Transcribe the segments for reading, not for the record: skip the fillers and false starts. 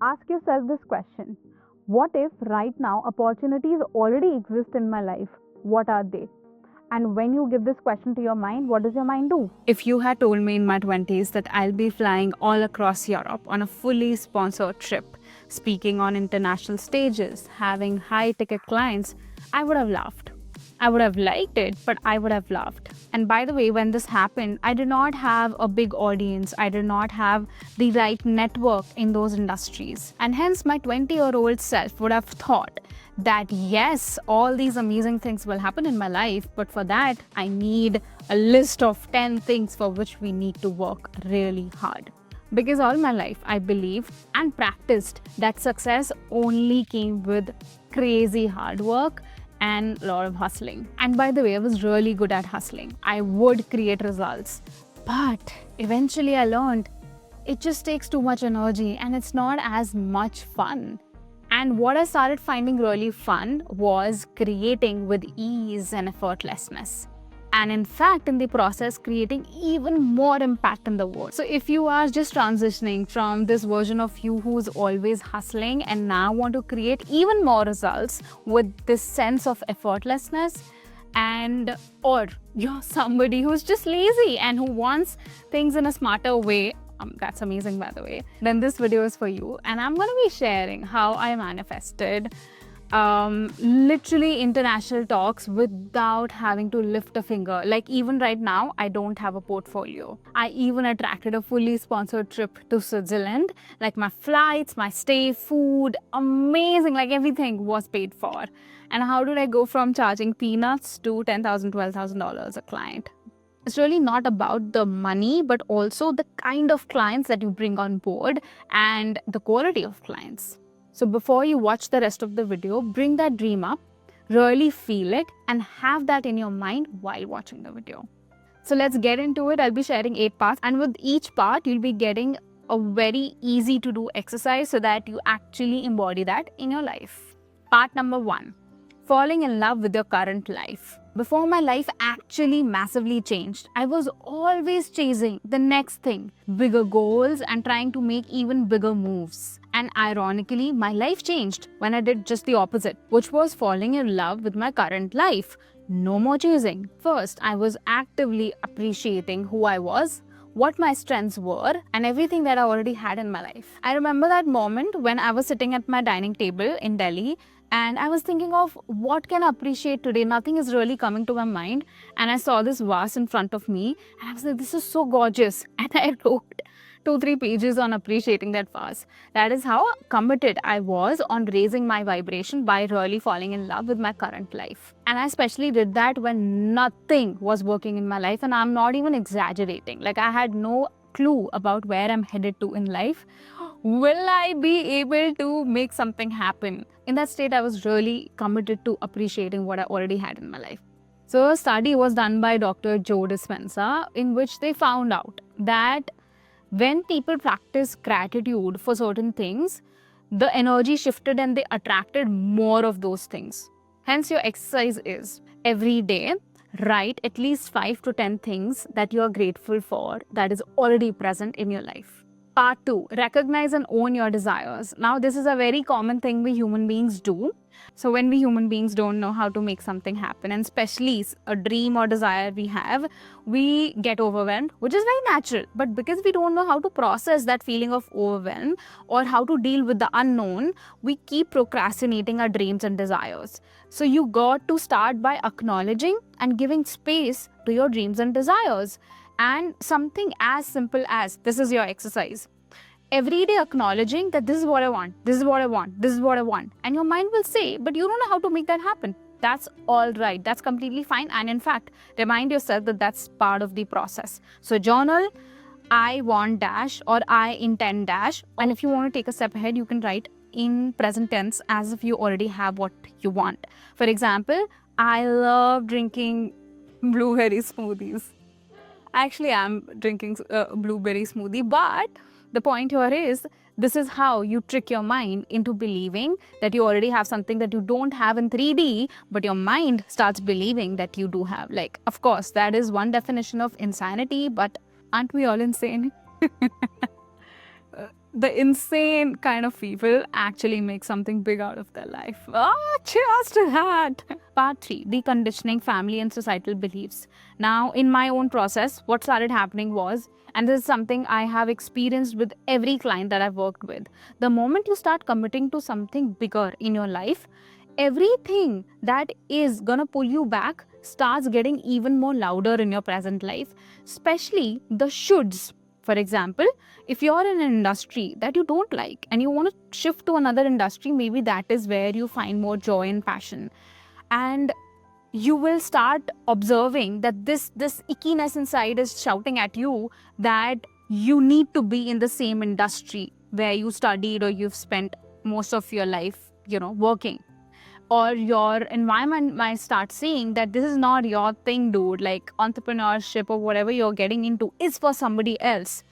Ask yourself this question. What if right now opportunities already exist in my life? What are they? And when you give this question to your mind, what does your mind do? If you had told me in my 20s that I'll be flying all across Europe on a fully sponsored trip, speaking on international stages, having high-ticket clients, I would have laughed. I would have liked it, but I would have laughed. And by the way, when this happened, I did not have a big audience. I did not have the right network in those industries. And hence, my 20-year-old self would have thought that yes, all these amazing things will happen in my life, but for that, I need a list of 10 things for which we need to work really hard. Because all my life, I believed and practiced that success only came with crazy hard work and a lot of hustling. And by the way, I was really good at hustling. I would create results. But eventually I learned it just takes too much energy and it's not as much fun. And what I started finding really fun was creating with ease and effortlessness. And in fact, in the process, creating even more impact in the world. So if you are just transitioning from this version of you who's always hustling and now want to create even more results with this sense of effortlessness, and or you're somebody who's just lazy and who wants things in a smarter way, that's amazing by the way, then this video is for you. And I'm going to be sharing how I manifested literally international talks without having to lift a finger. Like even right now, I don't have a portfolio. I even attracted a fully sponsored trip to Switzerland. Like my flights, my stay, food, amazing, like everything was paid for. And how did I go from charging peanuts to $10,000, $12,000 a client? It's really not about the money, but also the kind of clients that you bring on board and the quality of clients. So before you watch the rest of the video, bring that dream up, really feel it, and have that in your mind while watching the video. So let's get into it. I'll be sharing 8 parts, and with each part, you'll be getting a very easy to do exercise so that you actually embody that in your life. Part number 1, falling in love with your current life. Before my life actually massively changed, I was always chasing the next thing, bigger goals and trying to make even bigger moves. And ironically, my life changed when I did just the opposite, which was falling in love with my current life. No more chasing. First, I was actively appreciating who I was, what my strengths were, and everything that I already had in my life. I remember that moment when I was sitting at my dining table in Delhi and I was thinking of what can I appreciate today. Nothing is really coming to my mind. And I saw this vase in front of me and I was like, this is so gorgeous. And I wrote 2-3 pages on appreciating that vase. That is how committed I was on raising my vibration by really falling in love with my current life. And I especially did that when nothing was working in my life, and I'm not even exaggerating. Like I had no clue about where I'm headed to in life. Will I be able to make something happen? In that state, I was really committed to appreciating what I already had in my life. So a study was done by Dr. Joe Dispenza in which they found out that when people practice gratitude for certain things, the energy shifted and they attracted more of those things. Hence, your exercise is every day, write at least 5 to 10 things that you are grateful for that is already present in your life. Part 2, recognize and own your desires. Now, this is a very common thing we human beings do. So when we human beings don't know how to make something happen, and especially a dream or desire we have, we get overwhelmed, which is very natural. But because we don't know how to process that feeling of overwhelm or how to deal with the unknown, we keep procrastinating our dreams and desires. So you got to start by acknowledging and giving space to your dreams and desires. And something as simple as, this is your exercise. Every day acknowledging that this is what I want, this is what I want, this is what I want. And your mind will say, but you don't know how to make that happen. That's all right. That's completely fine. And in fact, remind yourself that that's part of the process. So journal, I want dash or I intend dash. And if you want to take a step ahead, you can write in present tense as if you already have what you want. For example, I love drinking blueberry smoothies. Actually, I'm drinking a blueberry smoothie, but the point here is, this is how you trick your mind into believing that you already have something that you don't have in 3D, but your mind starts believing that you do have. Like, of course, that is one definition of insanity, but aren't we all insane? the insane kind of people actually make something big out of their life. Oh, cheers to that. Part 3, deconditioning family and societal beliefs. Now, in my own process, what started happening was, and this is something I have experienced with every client that I've worked with, the moment you start committing to something bigger in your life, everything that is gonna pull you back starts getting even more louder in your present life, especially the shoulds. For example, if you're in an industry that you don't like and you want to shift to another industry, maybe that is where you find more joy and passion. And you will start observing that this ickiness inside is shouting at you that you need to be in the same industry where you studied or you've spent most of your life, working. Or your environment might start saying that this is not your thing, dude. Like, entrepreneurship or whatever you're getting into is for somebody else.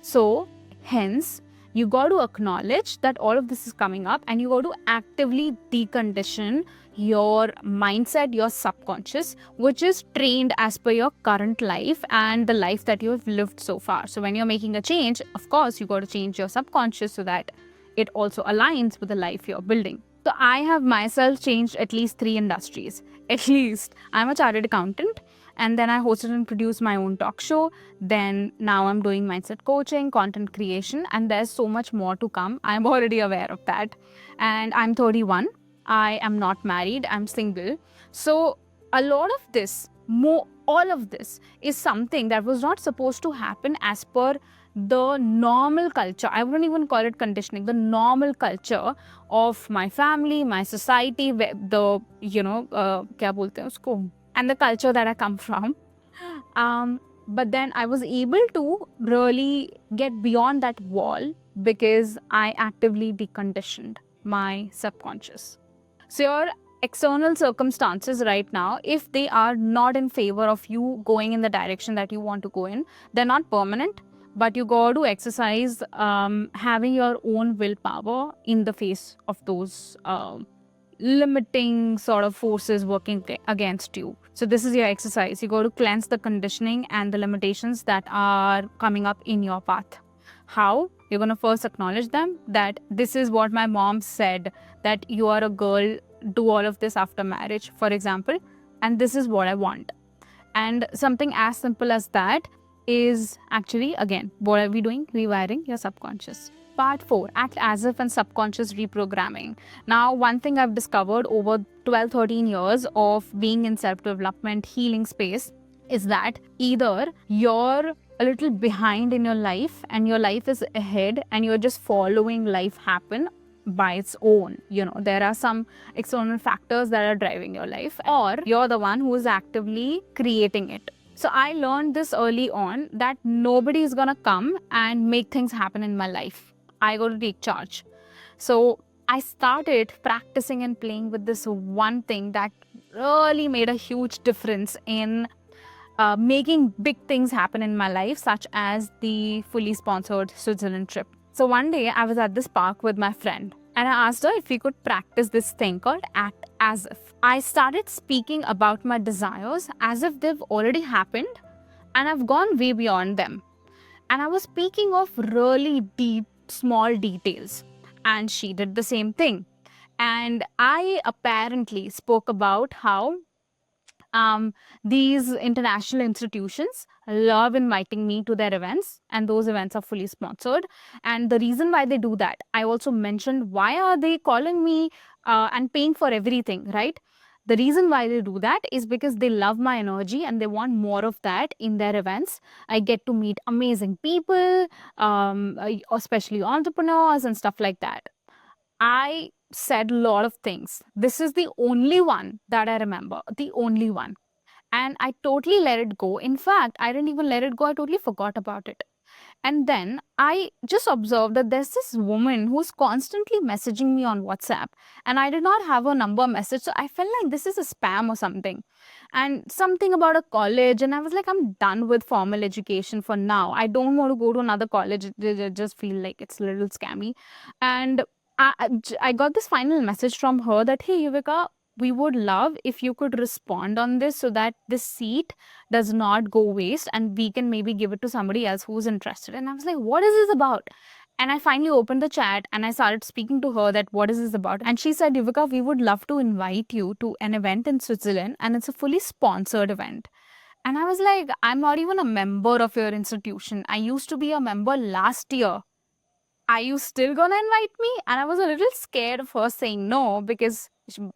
So hence, you got to acknowledge that all of this is coming up, and you got to actively decondition your mindset, your subconscious, which is trained as per your current life and the life that you have lived so far. So when you're making a change, of course, you got to change your subconscious so that it also aligns with the life you're building. So I have myself changed at least 3 industries. At least. I'm a chartered accountant, and then I hosted and produced my own talk show. Then now I'm doing mindset coaching, content creation, and there's so much more to come. I'm already aware of that. And I'm 31. I am not married. I'm single. So a lot of this, all of this is something that was not supposed to happen as per the normal culture. I wouldn't even call it conditioning, the normal culture of my family, my society, the, kya bolte hain usko, and the culture that I come from. But then I was able to really get beyond that wall because I actively deconditioned my subconscious. So your external circumstances right now, if they are not in favor of you going in the direction that you want to go in, they're not permanent. But you got to exercise having your own willpower in the face of those limiting sort of forces working against you. So this is your exercise. You got to cleanse the conditioning and the limitations that are coming up in your path. How? You're going to first acknowledge them, that this is what my mom said, that you are a girl, do all of this after marriage, for example, and this is what I want. And something as simple as that is actually, again, what are we doing? Rewiring your subconscious. Part 4, act as if and subconscious reprogramming. Now, one thing I've discovered over 12-13 years of being in self-development, healing space, is that either you're a little behind in your life and your life is ahead and you're just following life happen by its own. There are some external factors that are driving your life, or you're the one who is actively creating it. So I learned this early on, that nobody is gonna come and make things happen in my life. I got to take charge. So I started practicing and playing with this one thing that really made a huge difference in making big things happen in my life, such as the fully sponsored Switzerland trip. So one day I was at this park with my friend, and I asked her if we could practice this thing called act as if. I started speaking about my desires as if they've already happened and I've gone way beyond them. And I was speaking of really deep, small details, and she did the same thing. And I apparently spoke about how these international institutions love inviting me to their events, and those events are fully sponsored. And the reason why they do that, I also mentioned, why are they calling me and paying for everything, right? The reason why they do that is because they love my energy and they want more of that in their events. I get to meet amazing people, especially entrepreneurs and stuff like that. I said a lot of things. This is the only one that I remember, the only one. And I totally let it go. In fact, I didn't even let it go. I totally forgot about it. And then I just observed that there's this woman who's constantly messaging me on WhatsApp, and I did not have her number message. So I felt like this is a spam or something. And something about a college. And I was like, I'm done with formal education for now. I don't want to go to another college. I just feel like it's a little scammy. And I got this final message from her that, hey, Yuvika, we would love if you could respond on this so that this seat does not go waste and we can maybe give it to somebody else who's interested. And I was like, what is this about? And I finally opened the chat and I started speaking to her that what is this about. And she said, Yuvika, we would love to invite you to an event in Switzerland and it's a fully sponsored event. And I was like, I'm not even a member of your institution. I used to be a member last year. Are you still gonna invite me? And I was a little scared of her saying no because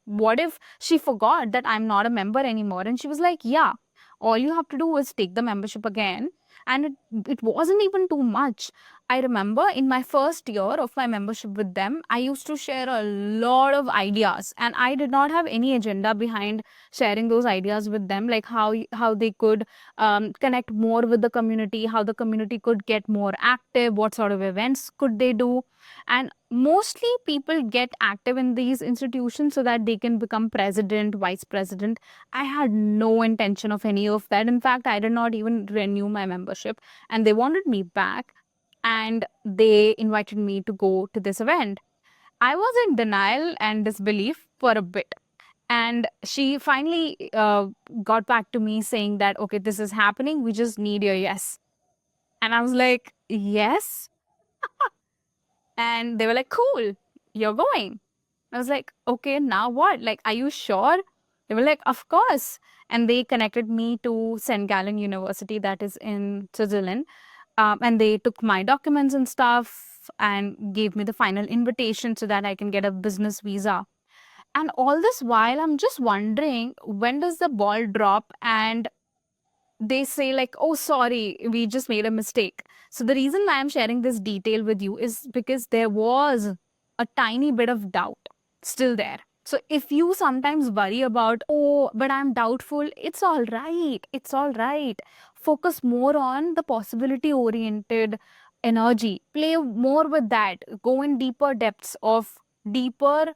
what if she forgot that I'm not a member anymore? And she was like, yeah, all you have to do is take the membership again. And it wasn't even too much. I remember in my first year of my membership with them, I used to share a lot of ideas, and I did not have any agenda behind sharing those ideas with them, like how they could connect more with the community, how the community could get more active, what sort of events could they do. And mostly people get active in these institutions so that they can become president, vice president. I had no intention of any of that. In fact, I did not even renew my membership, and they wanted me back and they invited me to go to this event. I was in denial and disbelief for a bit. And she finally got back to me saying that, okay, this is happening. We just need your yes. And I was like, yes. And they were like, cool, you're going. I was like, okay, now what? Like, are you sure? They were like, of course. And they connected me to St. Gallen University, that is in Switzerland. And they took my documents and stuff and gave me the final invitation so that I can get a business visa. And all this while, I'm just wondering, when does the ball drop and they say like, oh, sorry, we just made a mistake. So the reason why I'm sharing this detail with you is because there was a tiny bit of doubt still there. So if you sometimes worry about, oh, but I'm doubtful, it's all right. It's all right. Focus more on the possibility oriented energy. Play more with that. Go in deeper depths of deeper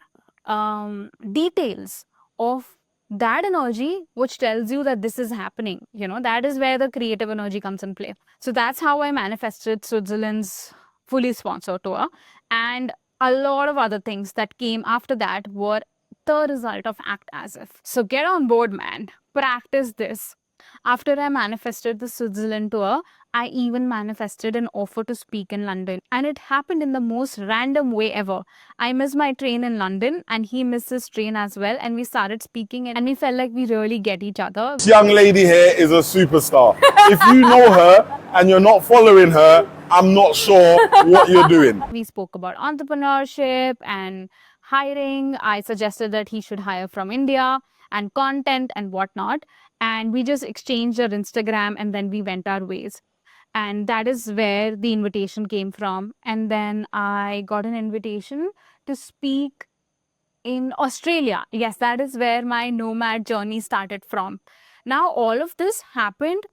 details of that energy which tells you that this is happening. That is where the creative energy comes in play. So that's how I manifested Switzerland's fully sponsored tour. And a lot of other things that came after that were the result of Act As If. So get on board, man. Practice this. After I manifested the Switzerland tour, I even manifested an offer to speak in London. And it happened in the most random way ever. I missed my train in London and he missed his train as well. And we started speaking and we felt like we really get each other. This young lady here is a superstar. If you know her and you're not following her, I'm not sure what you're doing. We spoke about entrepreneurship and hiring. I suggested that he should hire from India and content and whatnot. And we just exchanged our Instagram and then we went our ways. And that is where the invitation came from. And then I got an invitation to speak in Australia. Yes, that is where my nomad journey started from. Now, all of this happened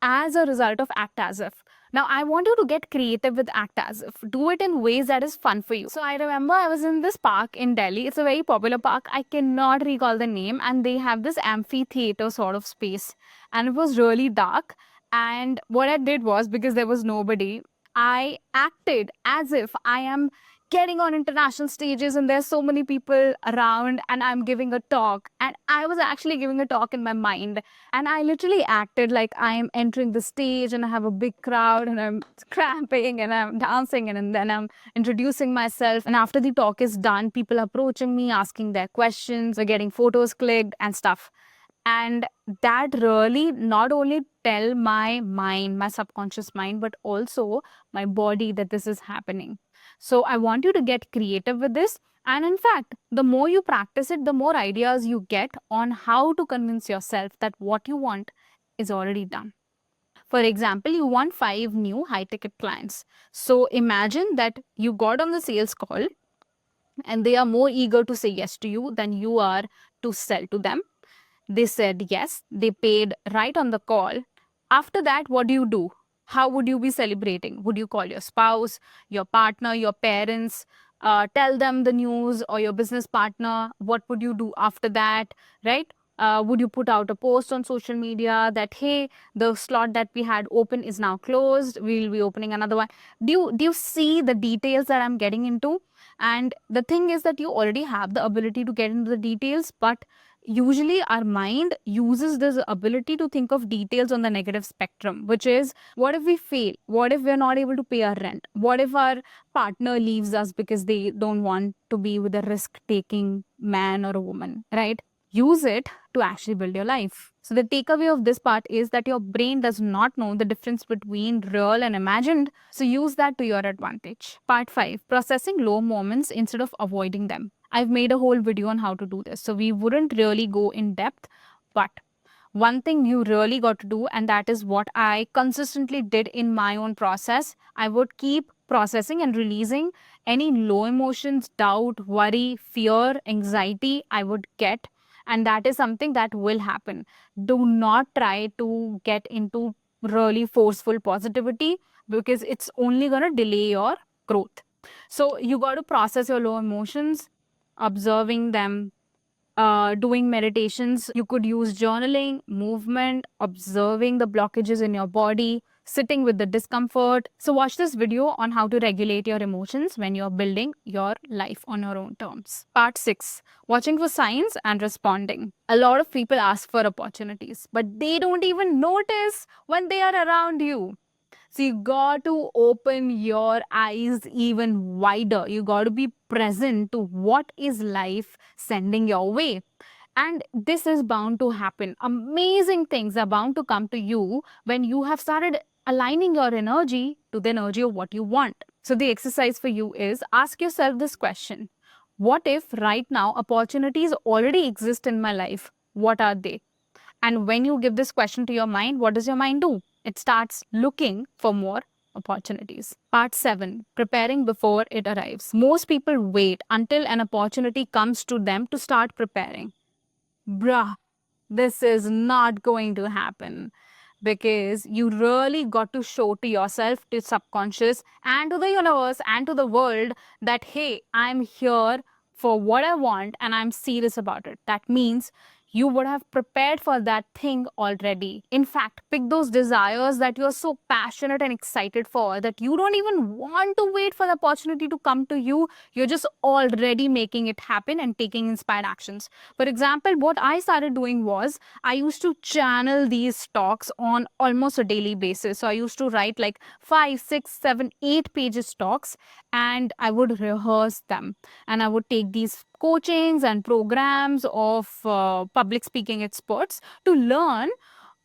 as a result of Act As If. Now, I want you to get creative with Act As If. Do it in ways that is fun for you. So, I remember I was in this park in Delhi. It's a very popular park. I cannot recall the name. And they have this amphitheater sort of space. And it was really dark. And what I did was, because there was nobody, I acted as if I am getting on international stages and there's so many people around and I'm giving a talk. And I was actually giving a talk in my mind. And I literally acted like I'm entering the stage and I have a big crowd and I'm cramping and I'm dancing and then I'm introducing myself. And after the talk is done, people are approaching me, asking their questions, we're getting photos clicked and stuff. And that really not only tell my mind, my subconscious mind, but also my body that this is happening. So I want you to get creative with this. And in fact, the more you practice it, the more ideas you get on how to convince yourself that what you want is already done. For example, you want 5 new high ticket clients. So imagine that you got on the sales call and they are more eager to say yes to you than you are to sell to them. They said yes, they paid right on the call. After that, what do? How would you be celebrating? Would you call your spouse, your partner, your parents, tell them the news, or your business partner? What would you do after that, right? Would you put out a post on social media that, hey, the slot that we had open is now closed, we'll be opening another one? Do you see the details that I'm getting into? And the thing is that you already have the ability to get into the details, but Usually our mind uses this ability to think of details on the negative spectrum, which is, what if we fail? What if we're not able to pay our rent? What if our partner leaves us because they don't want to be with a risk taking man or a woman, right? Use it to actually build your life. So the takeaway of this part is that your brain does not know the difference between real and imagined. So use that to your advantage. Part 5, processing low moments instead of avoiding them. I've made a whole video on how to do this. So we wouldn't really go in depth, but one thing you really got to do, and that is what I consistently did in my own process, I would keep processing and releasing any low emotions, doubt, worry, fear, anxiety I would get. And that is something that will happen. Do not try to get into really forceful positivity, because it's only going to delay your growth. So you got to process your low emotions, observing them, doing meditations. You could use journaling, movement, observing the blockages in your body, sitting with the discomfort. So watch this video on how to regulate your emotions when you're building your life on your own terms. Part 6, watching for signs and responding. A lot of people ask for opportunities, but they don't even notice when they are around you. So you got to open your eyes even wider. You got to be present to what is life sending your way. And this is bound to happen. Amazing things are bound to come to you when you have started aligning your energy to the energy of what you want. So the exercise for you is, ask yourself this question: what if right now opportunities already exist in my life? What are they? And when you give this question to your mind, what does your mind do? It starts looking for more opportunities. Part 7, preparing before it arrives. Most people wait until an opportunity comes to them to start preparing. Bruh, this is not going to happen, because you really got to show to yourself, to subconscious, and to the universe and to the world that, hey, I'm here for what I want and I'm serious about it. That means you would have prepared for that thing already. In fact, pick those desires that you're so passionate and excited for that you don't even want to wait for the opportunity to come to you. You're just already making it happen and taking inspired actions. For example, what I started doing was, I used to channel these talks on almost a daily basis. So I used to write like 5, 6, 7, 8 pages talks, and I would rehearse them. And I would take these coachings and programs of public speaking experts to learn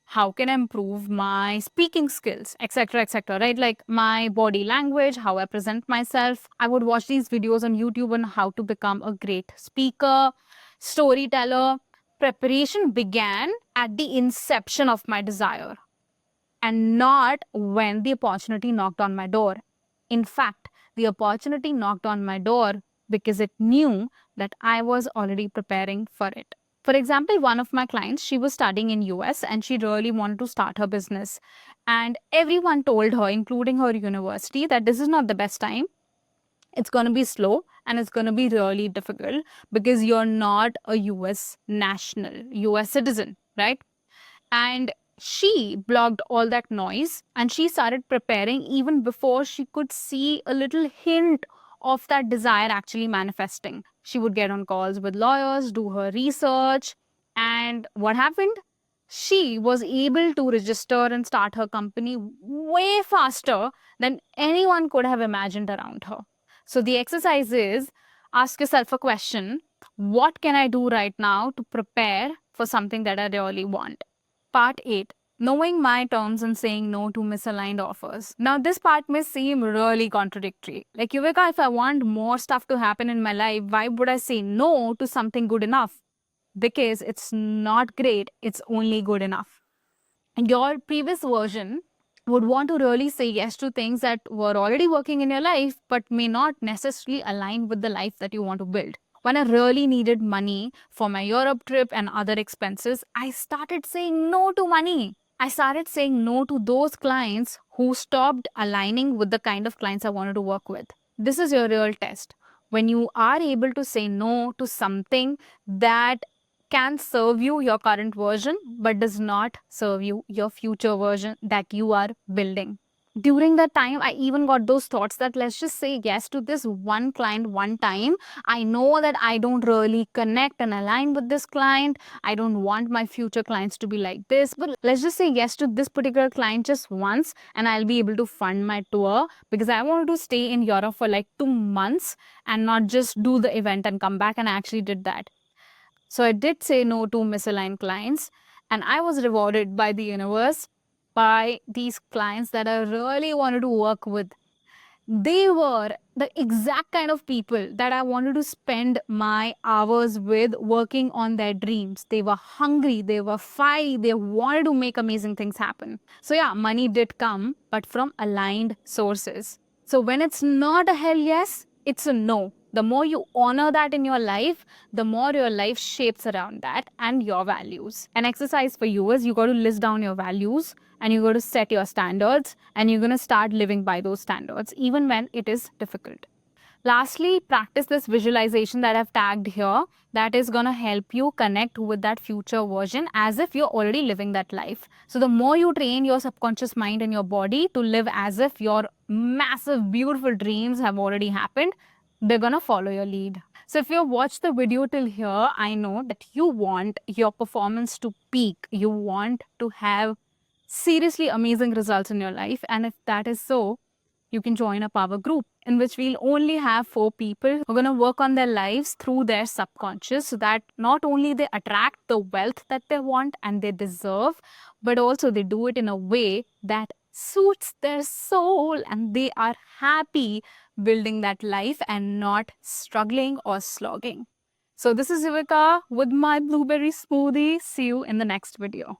how can I improve my speaking skills, etc., etc., right? Like my body language, how I present myself. I would watch these videos on YouTube on how to become a great speaker, storyteller. Preparation began at the inception of my desire, and not when the opportunity knocked on my door. In fact, the opportunity knocked on my door because it knew that I was already preparing for it. For example, one of my clients, she was studying in US and she really wanted to start her business. And everyone told her, including her university, that this is not the best time. It's going to be slow and it's going to be really difficult because you're not a US national, US citizen, right? And she blocked all that noise and she started preparing even before she could see a little hint of that desire actually manifesting. She would get on calls with lawyers, do her research, and what happened? She was able to register and start her company way faster than anyone could have imagined around her. So the exercise is, ask yourself a question: what can I do right now to prepare for something that I really want? Part 8, knowing my terms and saying no to misaligned offers. Now, this part may seem really contradictory. Like, Yuvika, if I want more stuff to happen in my life, why would I say no to something good enough? Because it's not great, it's only good enough. And your previous version would want to really say yes to things that were already working in your life, but may not necessarily align with the life that you want to build. When I really needed money for my Europe trip and other expenses, I started saying no to money. I started saying no to those clients who stopped aligning with the kind of clients I wanted to work with. This is your real test. When you are able to say no to something that can serve you your current version but does not serve you your future version that you are building. During that time, I even got those thoughts that let's just say yes to this one client one time. I know that I don't really connect and align with this client. I don't want my future clients to be like this, but let's just say yes to this particular client just once, and I'll be able to fund my tour, because I wanted to stay in Europe for like 2 months and not just do the event and come back. And I actually did that. So I did say no to misaligned clients, and I was rewarded by the universe by these clients that I really wanted to work with. They were the exact kind of people that I wanted to spend my hours with, working on their dreams. They were hungry, they were fiery, they wanted to make amazing things happen. So, yeah, money did come, but from aligned sources. So, when it's not a hell yes, it's a no. The more you honor that in your life, the more your life shapes around that and your values. An exercise for you is you got to list down your values, and you got to set your standards, and you're going to start living by those standards even when it is difficult. Lastly, practice this visualization that I've tagged here, that is going to help you connect with that future version as if you're already living that life. So the more you train your subconscious mind and your body to live as if your massive, beautiful dreams have already happened, they're going to follow your lead. So if you've watched the video till here, I know that you want your performance to peak. You want to have seriously amazing results in your life. And if that is so, you can join a power group in which we'll only have 4 people who are going to work on their lives through their subconscious, so that not only they attract the wealth that they want and they deserve, but also they do it in a way that suits their soul and they are happy building that life and not struggling or slogging. So this is Yuvika with my blueberry smoothie. See you in the next video.